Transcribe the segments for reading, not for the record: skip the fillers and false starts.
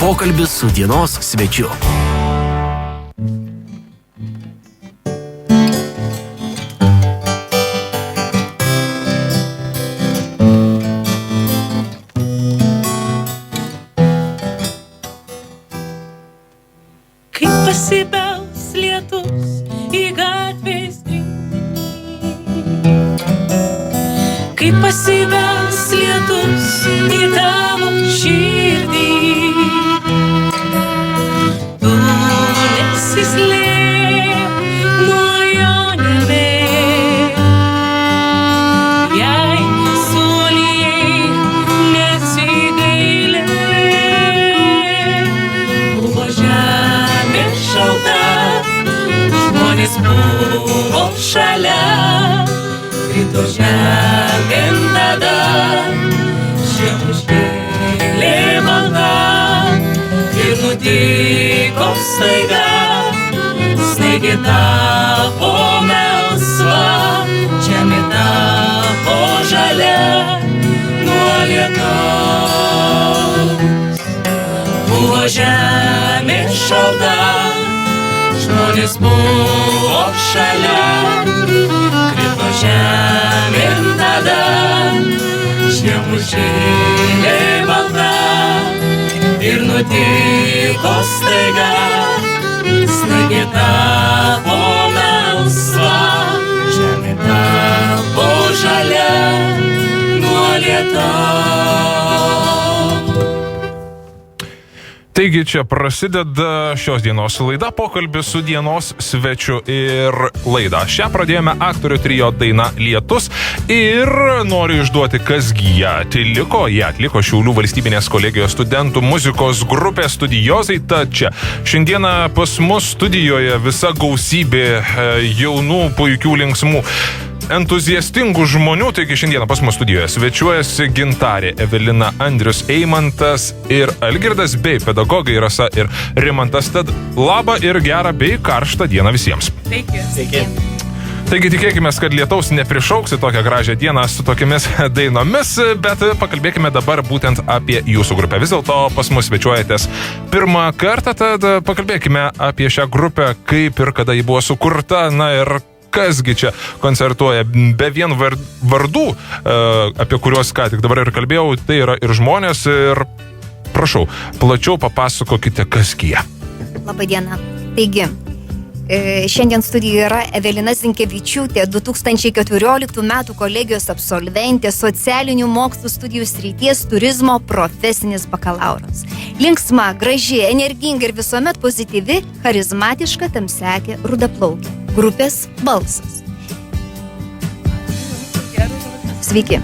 Pokalbis su dienos svečiu. Kaip pasibels lietus į gatvės grindį, kaip pasibels lietus į tavo širdį, tu nesislėp nuo jo nebėk, jei sulijai nesigailėk. Buvo žemė šalta, žmonės buvo šalia, krito žemėn tada, žiemų iškėlė malda ir nutiko staiga, snaigė tapo melsva, žemė tapo žalia nuo lietaus. Buvo žemė šalta, žmonės buvo šalia, krito žemėn tada, žiemų žėlė balta ir nutiko staiga, snaigė tapo melsva, žemė tapo žalia nuo lietaus. Taigi čia prasideda šios dienos laida Pokalbis su dienos svečiu ir laida. Šią pradėjome aktorių trio daina Lietus ir noriu išduoti, kasgi ją atliko. Ją atliko Šiaulių valstybinės kolegijos studentų muzikos grupė Studiozai. Tad čia šiandieną pas mus studijoje visa gausybė jaunų, puikių, linksmų, entuziastingų žmonių. Taigi šiandieną pas mus studijoje svečiuojasi Gintarė, Evelina, Andrius, Eimantas ir Algirdas bei pedagogai Rasa ir Rimantas. Tad labą ir gerą bei karštą dieną visiems. Sveiki. Taigi tikėkime, kad lietaus neprišauksi tokią gražią dieną su tokiamis dainomis, bet pakalbėkime dabar būtent apie jūsų grupę. Vis dėlto pas mus svečiuojatės pirmą kartą, tad pakalbėkime apie šią grupę, kaip ir kada ji buvo sukurta, na ir kasgi čia koncertuoja. Be vien vardų, apie kuriuos ką tik dabar ir kalbėjau, tai yra ir žmonės, ir prašau, plačiau papasakokite, kasgi jie. Labadiena. Taigi, šiandien studijoje yra Evelina Zinkevičiūtė, 2014 metų kolegijos absolventė, socialinių mokslų studijų srities turizmo profesinis bakalauras. Linksma, graži, energinga ir visuomet pozityvi, charizmatiška, tamsiakė, rudaplaukė. Grupės Balsas. Sveiki.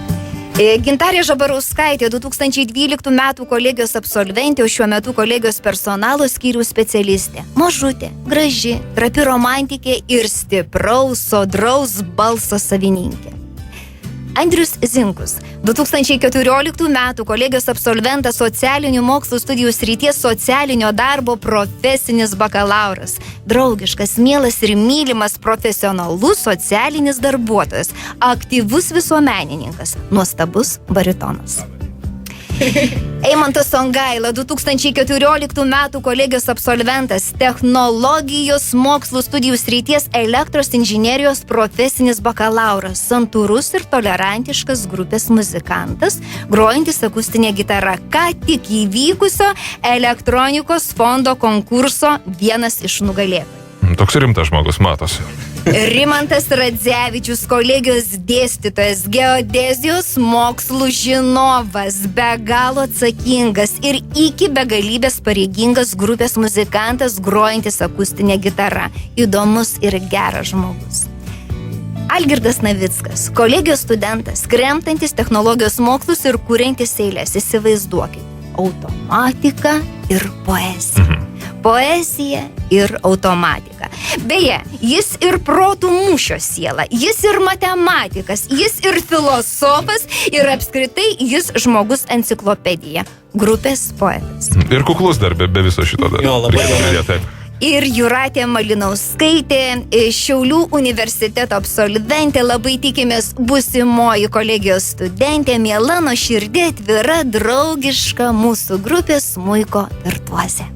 Gintarė Žabarauskaitė, 2012 metų kolegijos absolventė, o šiuo metu kolegijos personalo skyrių specialistė. Mažutė, graži, trapi romantikė ir stipraus, sodraus balso savininkė. Andrius Zinkus, 2014 metų kolegijos absolventas, socialinių mokslų studijų srities socialinio darbo profesinis bakalauras. Draugiškas, mielas ir mylimas profesionalus socialinis darbuotojas, aktyvus visuomenininkas, nuostabus baritonas. Eimantas Songaila, 2014 metų kolegijos absolventas, technologijos mokslų studijų srities elektros inžinerijos profesinis bakalauras, santūrus ir tolerantiškas grupės muzikantas, grojantis akustinė gitara, ką tik įvykusio elektronikos fondo konkurso vienas iš nugalėtojų. Toks rimtas žmogus matosi. Rimantas Radzevičius, kolegijos dėstytojas, geodezijos mokslų žinovas, be galo atsakingas ir iki begalybės pareigingas grupės muzikantas, grojantis akustinė gitara, įdomus ir geras žmogus. Algirdas Navickas, kolegijos studentas, kremtantis technologijos mokslus ir kuriantis eilės, įsivaizduokite, automatika ir poezija. Poezija ir automatika. Beje, jis ir protų mūšio siela, jis ir matematikas, jis ir filosofas ir apskritai jis žmogus enciklopedija. Grupės poetas. Ir kuklus dar be viso šito dar. Jo, labai. Ir Jūratė Malinauskaitė, Šiaulių universiteto absolventė, labai tikimės būsimoji kolegijos studentė, miela, nuoširdį, atvira, draugiška mūsų grupės smuiko virtuozė.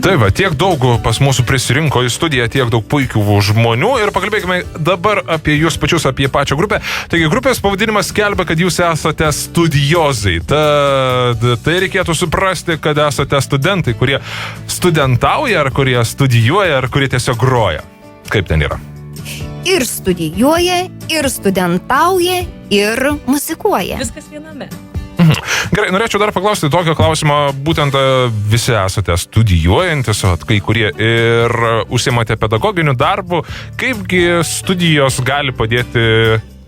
Tai va, tiek daug pas mūsų prisirinko į studiją, tiek daug puikių žmonių ir pakalbėkime dabar apie jūs pačius, apie pačią grupę. Taigi, grupės pavadinimas skelbia, kad jūs esate studiozai. Tai reikėtų suprasti, kad esate studentai, kurie studentauja, ar kurie studijuoja, ar kurie tiesiog groja. Kaip ten yra? Ir studijuoja, ir studentauja, ir muzikuoja. Viskas viename. Gerai, norėčiau dar paklausti tokio klausimo, būtent visi esate studijuojantis, kai kurie ir užsiimate pedagoginiu darbu, kaipgi studijos gali padėti,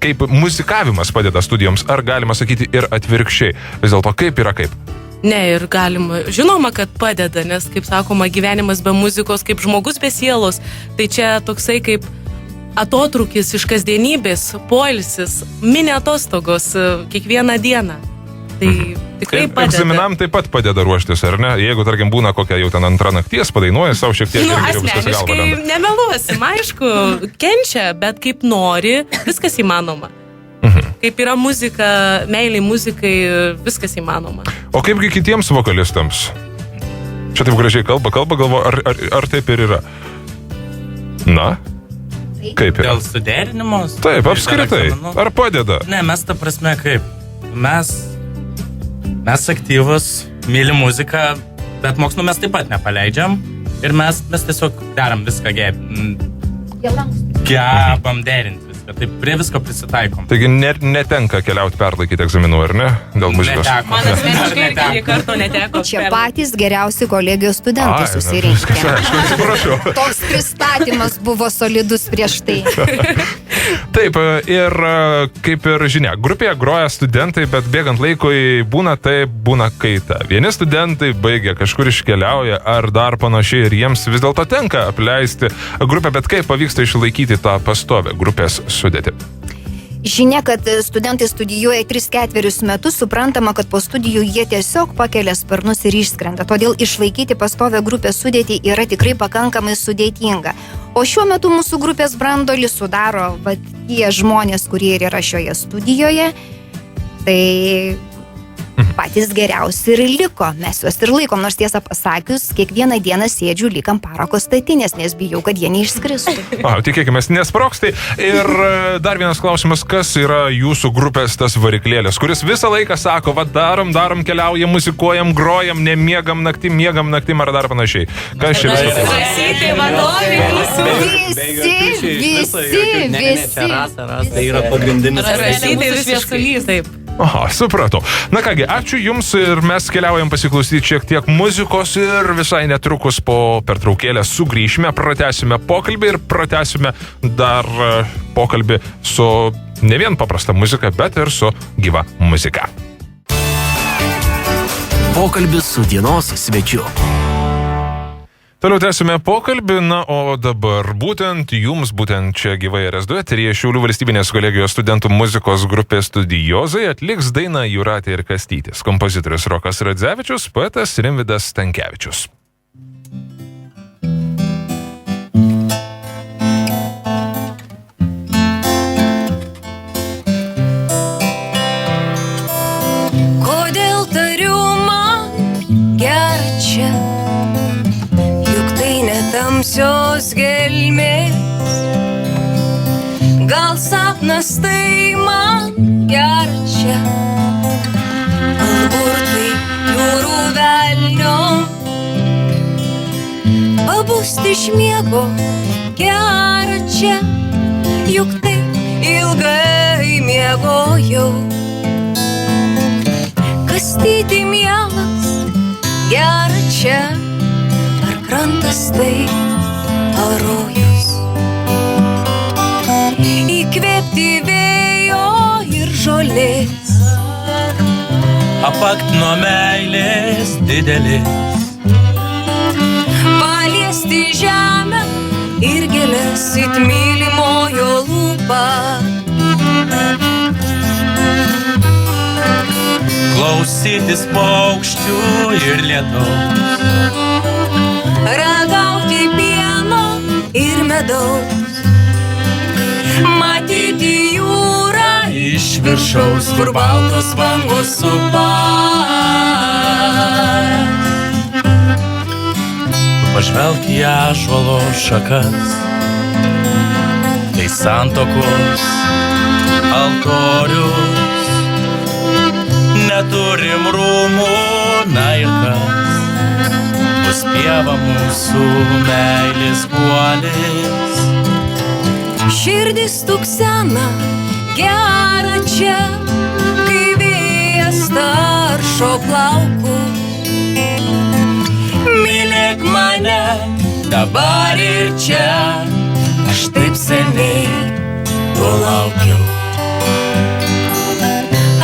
kaip muzikavimas padeda studijoms, ar galima sakyti ir atvirkščiai, vis dėlto kaip yra kaip? Ne, ir galima, žinoma, kad padeda, nes, kaip sakoma, gyvenimas be muzikos, kaip žmogus be sielos, tai čia toksai kaip atotrūkis iš kasdienybės, poilsis, mini atostogos kiekvieną dieną. Tai tikrai padeda. Egzaminam taip pat padeda ruoštis, ar ne? Jeigu, tarkim, būna kokia jau ten antra nakties, padainuoja savo šiek tiek. Asmeniškai nemeluosim, aišku, kenčia, bet kaip nori, viskas įmanoma. Kaip yra muzika, meilė muzikai, viskas įmanoma. O kaipgi kitiems vokalistams? Čia taip gražiai kalba, galvo, ar taip ir yra? Na? Kaip yra? Dėl suderinimo? Taip, apskritai. Ar padeda? Ne, mes ta prasme kaip. Mes aktyvus, mylim muziką, bet mokslų mes taip pat nepaleidžiam. Ir mes tiesiog darom viską gebam derinti viską. Taip prie visko prisitaikom. Taigi netenka keliauti perlaikyti egzaminų, ar ne? Dėl muzikos. Neteko. Man asmeniškai irgi karto neteko. Čia patys geriausi kolegijos studentai susirinkti. Atsiprašau. Toks pristatymas buvo solidus prieš tai. Taip, ir kaip ir žinia, grupėje groja studentai, bet bėgant laikui būna kaita. Vieni studentai baigia, kažkur iškeliauja, ar dar panašiai, ir jiems vis dėlto tenka apleisti grupę, bet kaip pavyksta išlaikyti tą pastovę grupės sudėtį? Žinia, kad studentai studijuoja 3-4 metus, suprantama, kad po studijų jie tiesiog pakelia sparnus ir išskrenda. Todėl išlaikyti pastovę grupės sudėtį yra tikrai pakankamai sudėtinga. O šiuo metu mūsų grupės brandolį sudaro tie žmonės, kurie ir yra šioje studijoje. Tai patys geriausi ir liko. Mes juos ir laikom, nors tiesą pasakius, kiekvieną dieną sėdžiu lyg ant parako statinės, nes bijau, kad jie neišskristų. Tikėkime, nesprokstai. Ir dar vienas klausimas, kas yra jūsų grupės tas variklėlis, kuris visą laiką sako, darom, keliaujam, muzikuojam, grojam, nemiegam naktim, miegam naktim ar dar panašiai. Kas čia visą? Rasyti vadovai, Visi. Tai yra pagrindinis. Rasyti šviesulys, taip. Aha, supratau. Na kągi, ačiū Jums ir mes keliaujam pasiklausyti šiek tiek muzikos ir visai netrukus po pertraukėlę sugrįšime, pratęsime pokalbį ir pratęsime dar pokalbį su ne vien paprasta muzika, bet ir su gyva muzika. Pokalbis su dienos svečiu. Toliau tęsime pokalbį, o dabar būtent čia gyvai RS2 eteryje Šiaulių valstybinės kolegijos studentų muzikos grupės Studiozai atliks dainą Jūratė ir Kastytis, kompozitorius Rokas Radzevičius, poetas Rimvydas Stankevičius. Kodėl tariu man gera čia? Tamsios gelmės, gal sapnas tai man gera čia, gal burtai jūrų velnio, pabusti iš miego gera čia, juk tai ilgai miegojau. Kastyti mielas gera čia, krantas tai arojus, įkvėpti vėjo ir žolės, apakt nuo meilės didelės, paliesti žemę ir gėlės it mylimojo lūpą, klausytis paukščių ir lietaus, ragauti medaus. Matyti jūrą iš viršaus, kur baltos bangos supa. Pažvelk į ąžuolo šakas, tai santokos altorius. Neturim rūmų, na ir kas, bus pieva mūsų meilės guolis. Širdis tuksena, gera čia, kai vėjas taršo plaukus. Mylėk mane dabar ir čia, aš taip seniai to laukiau.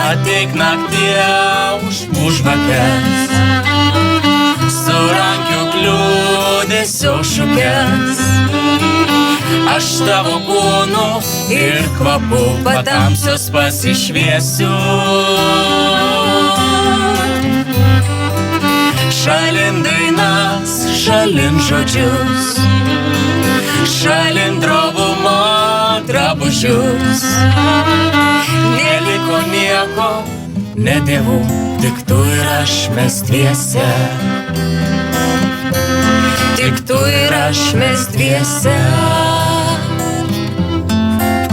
Ateik naktie užvakės, surankiuk liūdesio šukės. Aš tavo kūnu ir kvapu patamsios pasišviesiu. Šalin dainas, šalin žodžius, šalin drobumo drabužius. Neliko nieko, ne dievų, tik tu ir aš mes dviese. Tik tu ir aš mes dviese.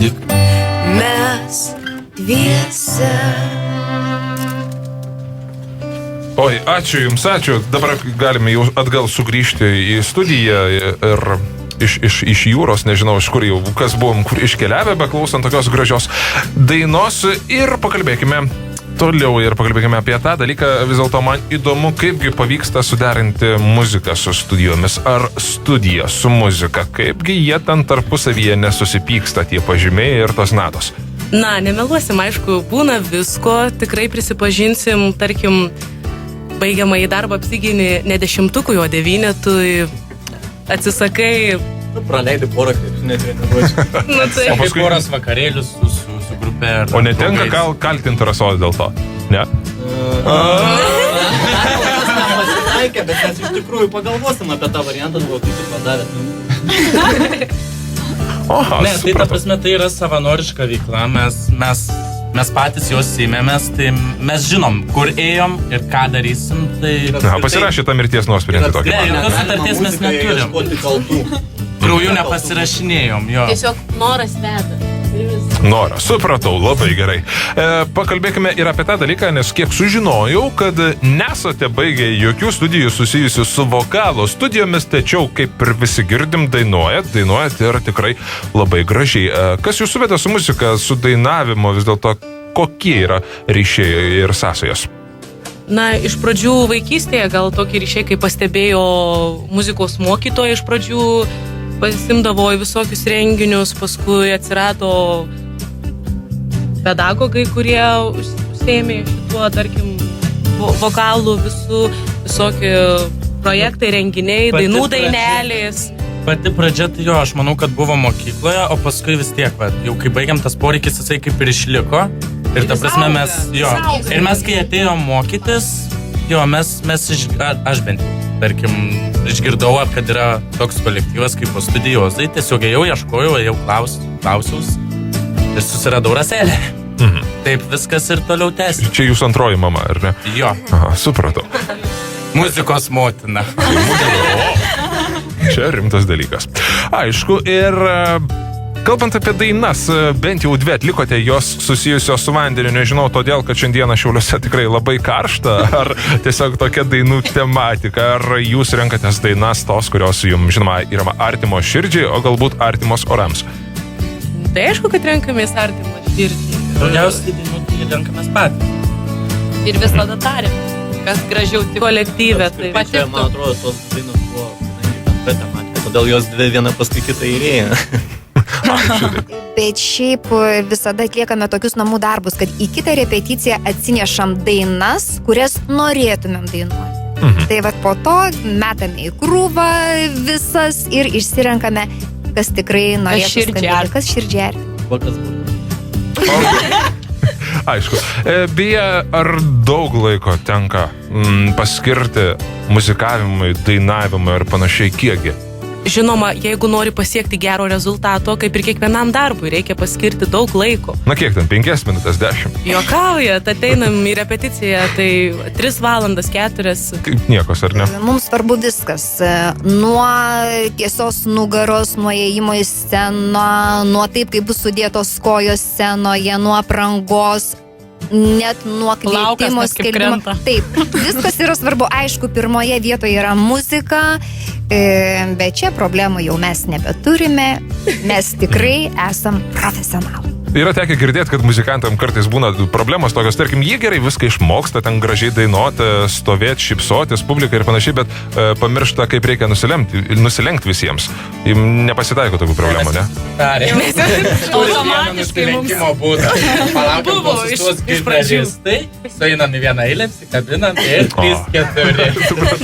Tik Mes dviese. Oi, ačiū Jums, ačiū. Dabar galime jau atgal sugrįžti į studiją ir iš jūros, nežinau, iš kur jau kas buvom, kur iškeliavę, beklausant tokios gražios dainos. Ir pakalbėkime toliau ir pakalbėkime apie tą dalyką. Vis dėlto man įdomu, kaipgi pavyksta suderinti muziką su studijomis ar studiją su muzika. Kaipgi jie ten tarpusavyje nesusipyksta, tie pažymiai ir tos natos. Na, nemeluosim, aišku, būna visko, tikrai prisipažinsim, tarkim, baigiamą į darbą apsigini ne 10-ukui, o 9-ui, atsisakai. Praleidai porą krepšinę treniruočių. Nu, tai. o paskui poras vakarėlius su grupe. O netenka kaltinti rasos dėl to? Ne? Pasitaikė, bet mes iš tikrųjų pagalvosim apie tą variantą, buvo kaip ir padarėt. Oha, Ne, tai ta prasme, tai yra savanoriška veikla, mes patys jos įmėmės, tai mes žinom, kur ėjom ir ką darysim, tai... Na, pasirašė tą mirties nuosprendį tokį. Ne, jokios sutarties mes neturim. Krauju nepasirašinėjom, jo. Tiesiog noras veda. Norą, supratau, labai gerai. Pakalbėkime ir apie tą dalyką, nes kiek sužinojau, kad nesate baigę jokių studijų susijusių su vokalo studijomis, tačiau kaip ir visi girdim, dainuojat ir tikrai labai gražiai. Kas jūs suveda su muzika, su dainavimu, vis dėlto kokie yra ryšiai ir sąsajos? Na, iš pradžių vaikystėje gal tokį ryšiai, kai pastebėjo muzikos mokytoja, iš pradžių pasimdavo į visokius renginius, paskui atsirado pedagogai, kurie užsiėmė šituo, tarkim, vokalų visokie projektai, renginiai, dainų dainelės. Pati pradžia, tai jo, aš manau, kad buvo mokykloje, o paskui vis tiek, jau kai baigiam tas poreikis, jisai kaip ir išliko. Ir ta prasme mes, jo, ir mes kai atėjom mokytis, jo, aš bent, tarkim, išgirdau, kad yra toks kolektyvas kaip po studijozai, tiesiog ėjau, ieškojau, ėjau klausiaus ir susiradau Raselę. Taip viskas ir toliau tęsi. Čia jūsų antroji mama, ar ne? Jo. Aha, supratau. Muzikos motina. Čia rimtas dalykas. Aišku, ir kalbant apie dainas, bent jau 2 atlikote, jos susijusios su vandeniu, nežinau, todėl, kad šiandieną Šiauliuose tikrai labai karšta, ar tiesiog tokia dainų tematika, ar jūs renkatės dainas tos, kurios jums, žinoma, yra artimos širdžiai, o galbūt artimos orams? Tai aišku, kad renkamės artimą širdžiai. Daugiausiai dainų tai renkamės patys. Ir visada tarėm, kas gražiau tik kolektyvė. Tai Čia, man atrodo, tos dainos buvo bendra tematika, todėl jos 2 viena paskui kitą įrėjo. Bet šiaip visada atliekame tokius namų darbus, kad į kitą repeticiją atsinešam dainas, kurias norėtumėm dainuoti. Tai va po to metame į krūvą visas ir išsirenkame, kas tikrai norėtų skambėti, kas širdžiai. Vakas buvo. Aišku. Beje, ar daug laiko tenka paskirti muzikavimui, dainavimui ir panašiai kiekgi? Žinoma, jeigu nori pasiekti gero rezultato, kaip ir kiekvienam darbui, reikia paskirti daug laiko. Na kiek ten, 5 minutės, 10? Juokaujat, ateinam į repeticiją, tai 3 valandas, 4. Kaip niekos, ar ne? Mums svarbu viskas. Nuo tiesos nugaros, nuo įėjimo į sceną, nuo taip, kaip bus sudėtos kojos scenoje, nuo aprangos, net nuo kvietimo skelbimo. Taip, viskas yra svarbu. Aišku, pirmoje vietoje yra muzika, bet čia problemų jau mes nebeturime. Mes tikrai esam profesionalai. Yra tekę girdėti, kad muzikantam kartais būna problemos tokios, tarkim, jie gerai viską išmoksta, ten gražiai dainuoti, stovėti, šypsotis, publikai ir panašiai, bet pamiršta, kaip reikia nusilenkti visiems. Nepasitaiko tokių problemų, ne? Automatiškai mums buvo iš pradžių. Sueinam į vieną eilę, apsikabinam ir 3-4.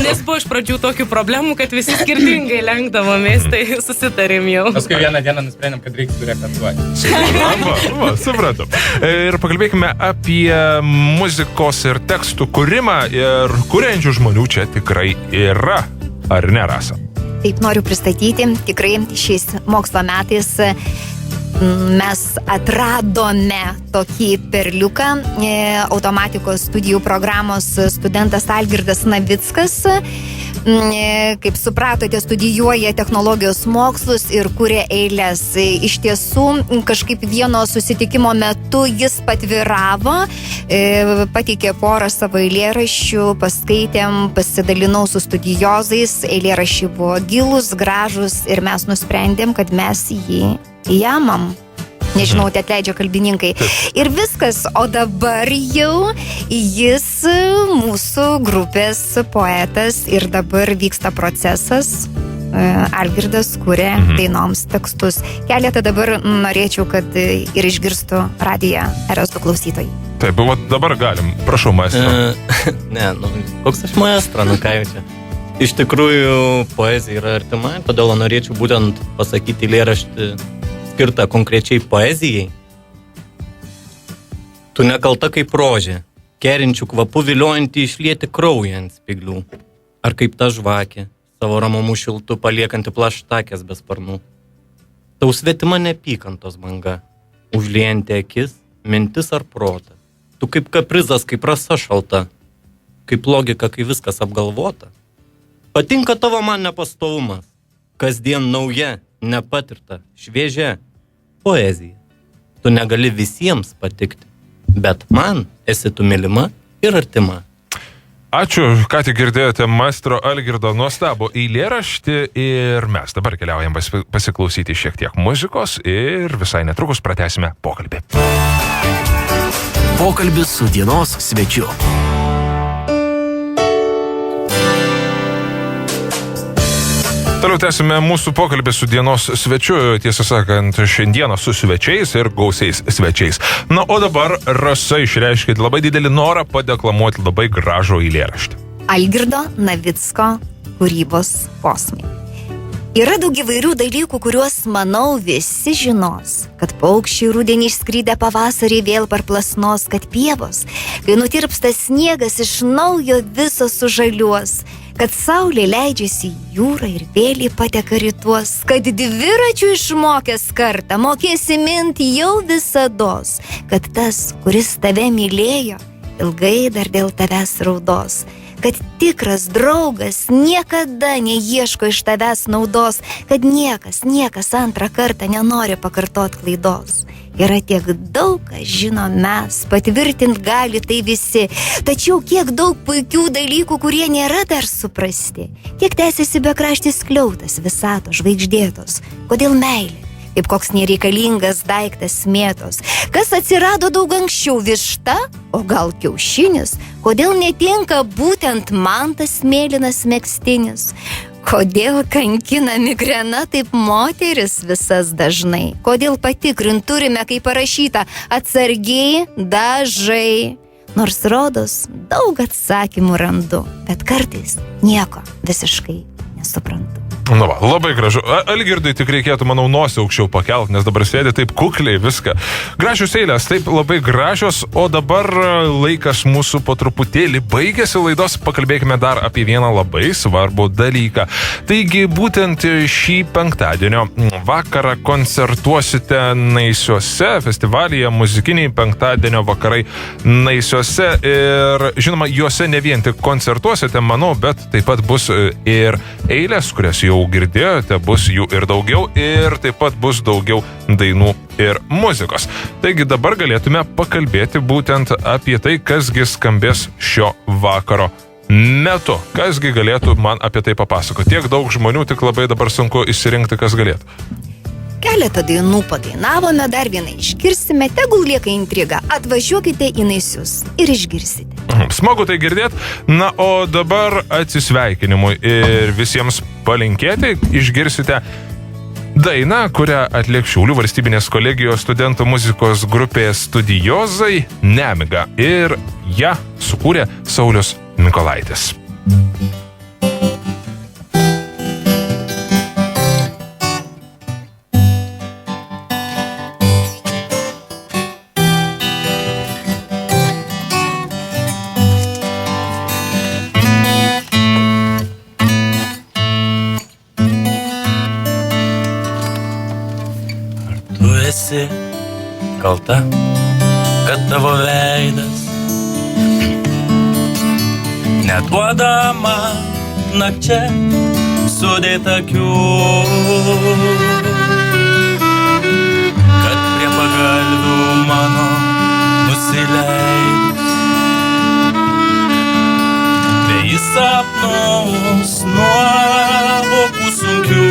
Nes buvo iš pradžių tokių problemų, kad visi skirtingai lenkdavomės, tai susitarėm jau. Paskui vieną dieną nusprendėm, kad reikia surepetuoti. Supratau. Ir pakalbėkime apie muzikos ir tekstų kūrimą ir kuriančių žmonių čia tikrai yra, ar ne, Rasa? Taip, noriu pristatyti, tikrai šiais mokslo metais mes atradome tokį perliuką, automatikos studijų programos studentas Algirdas Navickas. Kaip supratote, studijuoja technologijos mokslus ir kuria eiles. Iš tiesų, kažkaip vieno susitikimo metu jis patviravo, pateikė porą savo eilėraščių, paskaitėm, pasidalinau su studiozais, eilėraščiai buvo gilūs, gražus ir mes nusprendėm, kad mes jį jamam. Nežinau, te atleidžia kalbininkai. Ir viskas, o dabar jau jis mūsų grupės poetas ir dabar vyksta procesas. Algirdas kuria dainoms tekstus. Keletą dabar norėčiau, kad ir išgirstų radiją RS2 klausytojai. Taip, dabar galim. Prašau, maestro. Ne, koks aš maestro, ką jau čia. Iš tikrųjų, poezija yra artima, todėl norėčiau būtent pasakyti eilėraštį skirta konkrečiai poezijai. Tu nekalta kaip rožė, kerinčių kvapų viliojanti išlieti kraują ant spiglių. Ar kaip ta žvakė, savo ramumų šiltų paliekanti plaštakės be sparnų. Tau svetima nepykantos banga, užliejanti akis, mintis ar protą. Tu kaip kaprizas, kaip rasa šalta, kaip logika, kai viskas apgalvota. Patinka tavo man nepastovumas, kasdien nauja, nepatirta, šviežia poezija. Tu negali visiems patikti, bet man esi tu mylima ir artima. Ačiū, ką tik girdėjote maestro Algirdo nuostabų eilėraštį ir mes dabar keliaujam pasiklausyti šiek tiek muzikos ir visai netrukus pratęsime pokalbį. Pokalbis su dienos svečiu. Toliau tęsime mūsų pokalbį su dienos svečiu, tiesą sakant, šiandieną su svečiais ir gausiais svečiais. Na, o dabar Rasa išreiškė labai didelį norą padeklamuoti labai gražų eilėraštį. Algirdo Navicko kūrybos posmai. Yra daug įvairių dalykų, kuriuos, manau, visi žinos. Kad paukščiai rudenį išskridę pavasarį vėl parplasnos, kad pievos, kai nutirpsta sniegas, iš naujo visos sužaliuos. Kad saulė leidžiasi į jūrą ir vėliai pateka rytuos, kad dviračių išmokęs kartą mokėsi minti jau visados, kad tas, kuris tave mylėjo, ilgai dar dėl tavęs raudos, kad tikras draugas niekada neieško iš tavęs naudos, kad niekas antrą kartą nenori pakartot klaidos. Yra tiek daug, ką žinom mes, patvirtint gali tai visi, tačiau kiek daug puikių dalykų, kurie nėra dar suprasti. Kiek tęsiasi bekraštis skliautas, visatos, žvaigždėtos, kodėl meilė, kaip koks nereikalingas daiktas mėtos, kas atsirado daug anksčiau, višta, o gal kiaušinis, kodėl netinka būtent man tas mėlynas megztinis. Kodėl kankina migrena taip moteris visas dažnai? Kodėl patikrint turime, kaip parašyta, atsargiai, dažai? Nors rodos daug atsakymų randu, bet kartais nieko visiškai nesuprantu. Nu va, labai gražu. Algirdui tik reikėtų, manau, nosį aukščiau pakelt, nes dabar sėdė taip kukliai viską. Gražios eilės, taip labai gražios, o dabar laikas mūsų po truputėlį baigėsi laidos, pakalbėkime dar apie vieną labai svarbų dalyką. Taigi, būtent šį penktadienio vakarą koncertuosite Naisiuose, festivalyje muzikiniai penktadienio vakarai Naisiuose ir, žinoma, juose ne vien tik koncertuosite, manau, bet taip pat bus ir eilės, kurias jau girdėjote, bus jų ir daugiau ir taip pat bus daugiau dainų ir muzikos. Taigi dabar galėtume pakalbėti būtent apie tai, kasgi skambės šio vakaro metu. Kasgi galėtų man apie tai papasakoti. Tiek daug žmonių, tik labai dabar sunku išsirinkti, kas galėtų. Keletą dainų padainavome, dar vieną išgirsime, tegul lieka intriga. Atvažiuokite į Naisius ir išgirsite. Smagu tai girdėti. Na, o dabar atsisveikinimui ir visiems palinkėti išgirsite dainą, kurią atliek Šiaulių valstybinės kolegijos studentų muzikos grupė Studiozai Nemiga ir ją sukūrė Saulius Mykolaitis. Esi kalta, kad tavo veidas neduoda man nakčia sudėt akių, kad prie pagalvių mano nusileidus vėjai sapnus nuovokų sunkių.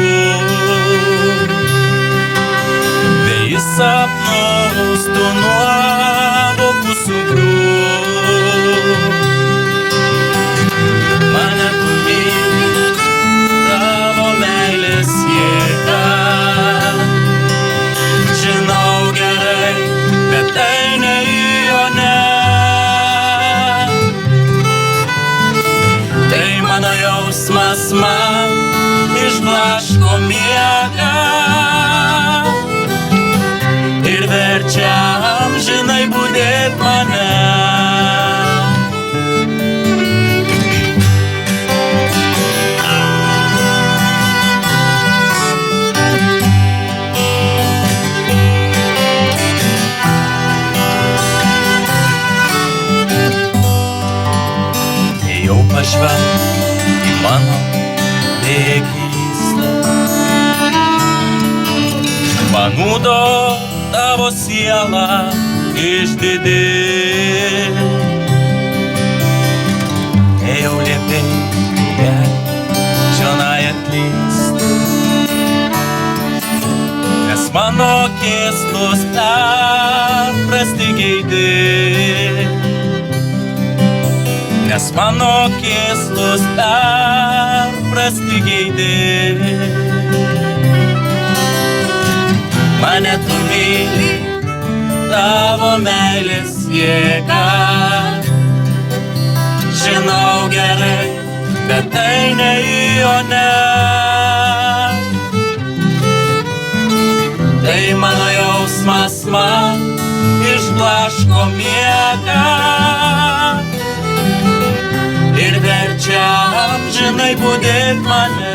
Sapnus tu nuovokų sunkių. Mane tu myli, tavo meilės jėga. Žinau gerai, bet tai ne jo ne. Tai mano jausmas man išblaško miegą. Ir verčia amžinai budėt mane. Ėjau pažvelgt į mano bejėgystę, panūdo tavo siela išdidi. Ėjau liepei, čionai atlysti, nes mano kėslus perprasti geidi. Nes mano kėslus perprasti geidi. Mane tu myli, tavo meilės jėga. Žinau gerai, bet tai ne jo ne. Tai mano jausmas man išblaško miegą ir verčia amžinai budėt mane.